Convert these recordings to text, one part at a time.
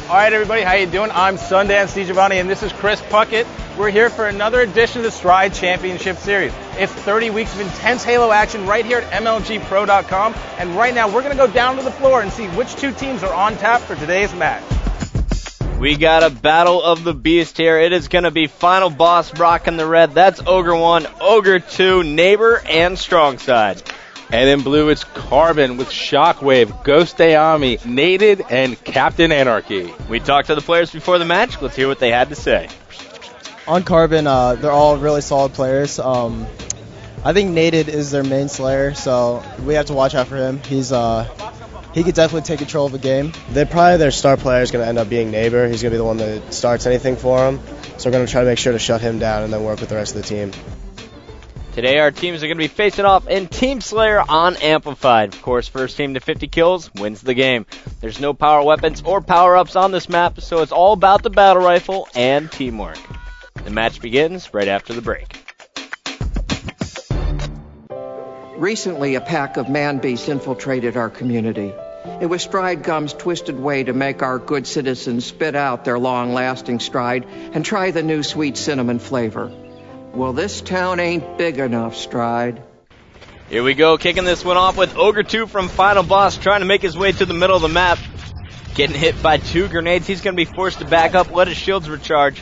All right, everybody, how you doing? I'm Sundance DiGiovanni, and this is Chris Puckett. We're here for another edition of the Stride Championship Series. It's 30 weeks of intense Halo action right here at MLGPro.com, and right now we're going to go down to the floor and see which two teams are on tap for today's match. We got a battle of the beast here. It is going to be Final Boss rocking the red. That's Ogre 1, Ogre 2, Neighbor, and Strongside. And in blue, it's Carbon with Shockwave, Ghost Ayami, Nated, and Captain Anarchy. We talked to the players before the match. Let's hear what they had to say. On Carbon, they're all really solid players. I think Nated is their main slayer, so we have to watch out for him. He could definitely take control of a game. Their star player is going to end up being Neighbor. He's going to be the one that starts anything for him. So we're going to try to make sure to shut him down and then work with the rest of the team. Today our teams are going to be facing off in Team Slayer on Amplified. Of course, first team to 50 kills wins the game. There's no power weapons or power-ups on this map, so it's all about the battle rifle and teamwork. The match begins right after the break. Recently, a pack of man-beasts infiltrated our community. It was Stride Gum's twisted way to make our good citizens spit out their long-lasting stride and try the new sweet cinnamon flavor. Well, this town ain't big enough, Stride. Here we go, kicking this one off with Ogre 2 from Final Boss, trying to make his way to the middle of the map. Getting hit by 2 grenades. He's going to be forced to back up, let his shields recharge.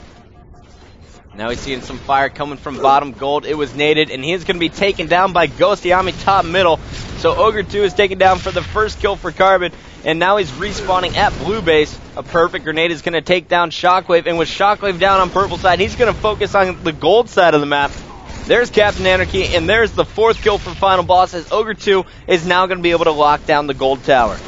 Now he's seeing some fire coming from bottom gold. It was naded, and he's going to be taken down by Ghost Ayami top middle. So Ogre 2 is taken down for the first kill for Carbon, and now he's respawning at blue base. A perfect grenade is going to take down Shockwave, and with Shockwave down on purple side, he's going to focus on the gold side of the map. There's Captain Anarchy, and there's the 4th kill for Final Boss, as Ogre 2 is now going to be able to lock down the gold tower.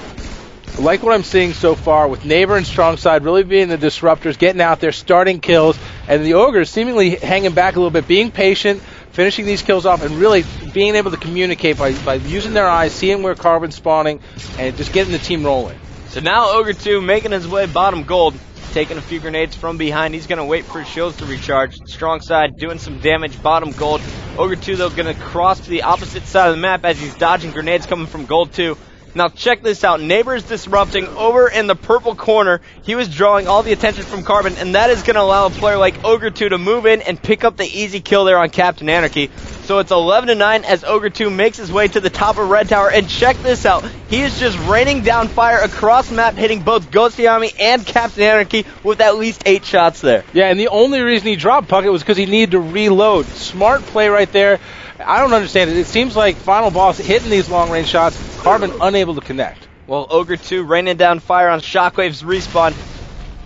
I like what I'm seeing so far with Neighbor and Strongside really being the disruptors, getting out there, starting kills, and the Ogres seemingly hanging back a little bit, being patient, finishing these kills off, and really being able to communicate by using their eyes, seeing where Carbon's spawning, and just getting the team rolling. So now Ogre 2 making his way bottom gold, taking a few grenades from behind. He's going to wait for his shields to recharge. Strongside doing some damage, bottom gold. Ogre 2, though, going to cross to the opposite side of the map as he's dodging grenades coming from gold 2. Now check this out. Neighbor's disrupting over in the purple corner. He was drawing all the attention from Carbon, and that is going to allow a player like Ogre 2 to move in and pick up the easy kill there on Captain Anarchy. So it's 11-9 as Ogre 2 makes his way to the top of Red Tower. And check this out. He is just raining down fire across the map, hitting both Ghost Ayami and Captain Anarchy with at least 8 shots there. Yeah, and the only reason he dropped Puckett was because he needed to reload. Smart play right there. I don't understand it. It seems like Final Boss hitting these long-range shots, Carbon unable to connect. Well, Ogre 2 raining down fire on Shockwave's respawn.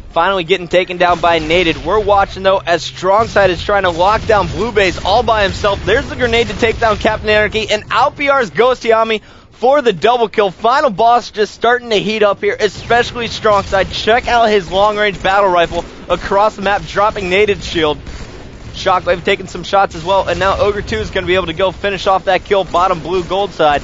Finally getting taken down by Nated. We're watching, though, as Strongside is trying to lock down Blue Base all by himself. There's the grenade to take down Captain Anarchy, and out PR's Ghost Ayami for the double kill. Final Boss just starting to heat up here, especially Strongside. Check out his long-range battle rifle across the map, dropping Nated's shield. Shockwave taking some shots as well, and now Ogre 2 is going to be able to go finish off that kill, bottom blue gold side.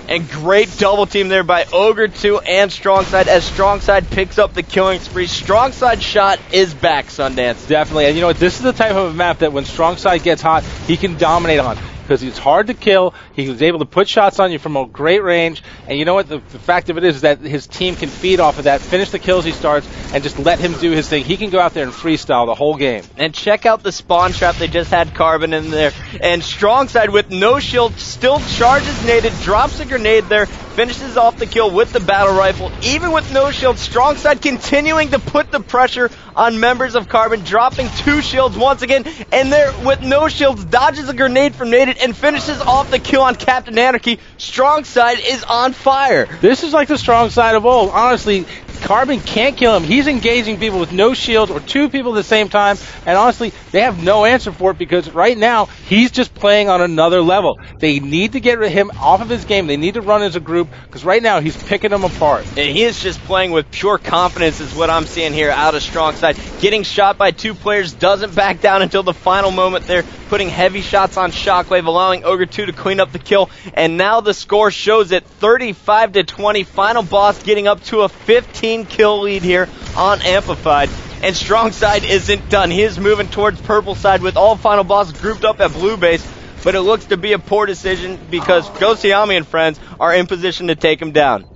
And great double team there by Ogre 2 and Strongside as Strongside picks up the killing spree. Strongside shot is back, Sundance. Definitely, and you know what, this is the type of a map that when Strongside gets hot, he can dominate on. Because it's hard to kill, he was able to put shots on you from a great range, and you know what, the fact of it is that his team can feed off of that, finish the kills he starts, and just let him do his thing. He can go out there and freestyle the whole game. And check out the spawn trap, they just had Carbon in there, and Strongside with no shield still charges Nated, drops a grenade there, finishes off the kill with the battle rifle. Even with no shield, Strongside continuing to put the pressure on members of Carbon, dropping 2 shields once again, and there with no shields, dodges a grenade from Nated and finishes off the kill on Captain Anarchy. Strongside is on fire. This is like the strong side of old. Honestly, Carbon can't kill him. He's engaging people with no shields or 2 people at the same time, and honestly, they have no answer for it because right now, he's just playing on another level. They need to get him off of his game. They need to run as a group because right now, he's picking them apart. And he is just playing with pure confidence is what I'm seeing here out of Strongside. Getting shot by 2 players, doesn't back down until the final moment there, putting heavy shots on Shockwave, allowing Ogre 2 to clean up the kill. And now the score shows it 35-20. Final Boss getting up to a 15-kill lead here on Amplified. And Strongside isn't done. He is moving towards purple side with all Final Boss grouped up at blue base. But it looks to be a poor decision because Ghost Ayami and friends are in position to take him down.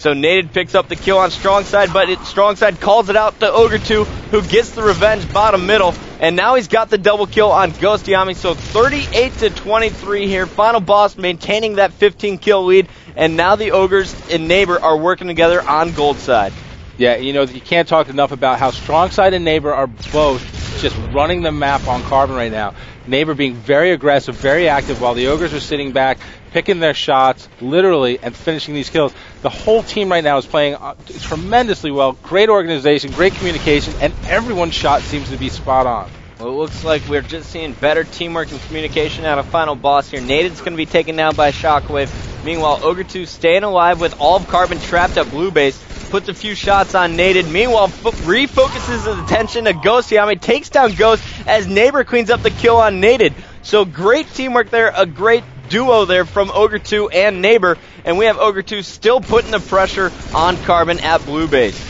So Nated picks up the kill on Strong Side, but Strong Side calls it out to Ogre 2, who gets the revenge bottom middle. And now he's got the double kill on Ghost Yami. So 38-23 here. Final Boss maintaining that 15 kill lead. And now the Ogres and Neighbor are working together on Gold Side. Yeah, you know, you can't talk enough about how Strong Side and Neighbor are both just running the map on Carbon right now. Neighbor being very aggressive, very active, while the Ogres are sitting back, picking their shots, literally, and finishing these kills. The whole team right now is playing tremendously well. Great organization, great communication, and everyone's shot seems to be spot on. Well, it looks like we're just seeing better teamwork and communication out of Final Boss here. Nated's going to be taken down by Shockwave. Meanwhile, Ogre 2 staying alive with all of Carbon trapped at blue base. Puts a few shots on Nated. Meanwhile, refocuses his attention to Ghost Yami. Takes down Ghost as Neighbor cleans up the kill on Nated. So great teamwork there. A great duo there from Ogre 2 and Neighbor. And we have Ogre 2 still putting the pressure on Carbon at blue base.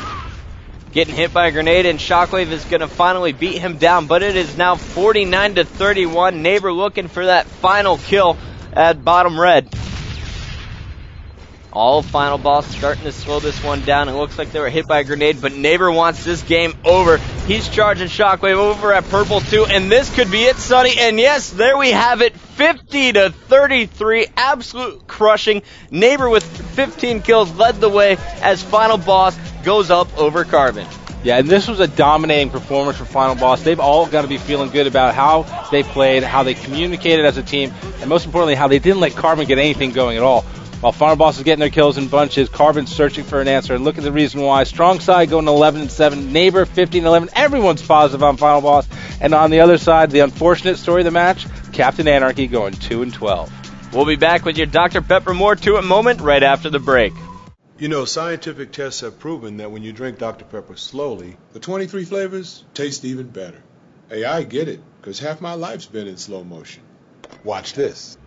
Getting hit by a grenade, and Shockwave is going to finally beat him down. But it is now 49-31. Neighbor looking for that final kill at bottom red. All Final Boss starting to slow this one down. It looks like they were hit by a grenade, but Neighbor wants this game over. He's charging Shockwave over at purple too, and this could be it, Sonny. And yes, there we have it, 50-33, absolute crushing. Neighbor with 15 kills led the way as Final Boss goes up over Carbon. Yeah, and this was a dominating performance for Final Boss. They've all got to be feeling good about how they played, how they communicated as a team, and most importantly, how they didn't let Carbon get anything going at all. While Final Boss is getting their kills in bunches, Carbon's searching for an answer. And look at the reason why. Strong Side going 11-7, Neighbor 15-11. Everyone's positive on Final Boss. And on the other side, the unfortunate story of the match, Captain Anarchy going 2-12. We'll be back with your Dr. Pepper More 2-It moment right after the break. You know, scientific tests have proven that when you drink Dr. Pepper slowly, the 23 flavors taste even better. Hey, I get it, because half my life's been in slow motion. Watch this.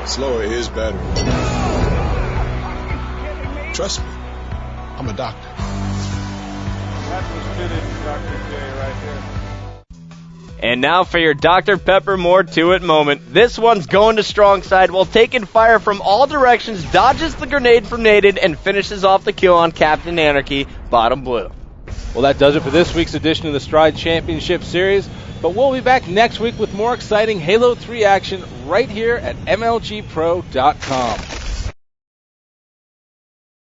Slower is better. Trust me, I'm a doctor. That was fitted, Dr. J, right here. And now for your Dr. Pepper More 2-It moment. This one's going to Strong Side while taking fire from all directions, dodges the grenade from Nated, and finishes off the kill on Captain Anarchy, bottom blue. Well, that does it for this week's edition of the Stride Championship Series. But we'll be back next week with more exciting Halo 3 action right here at MLGPro.com.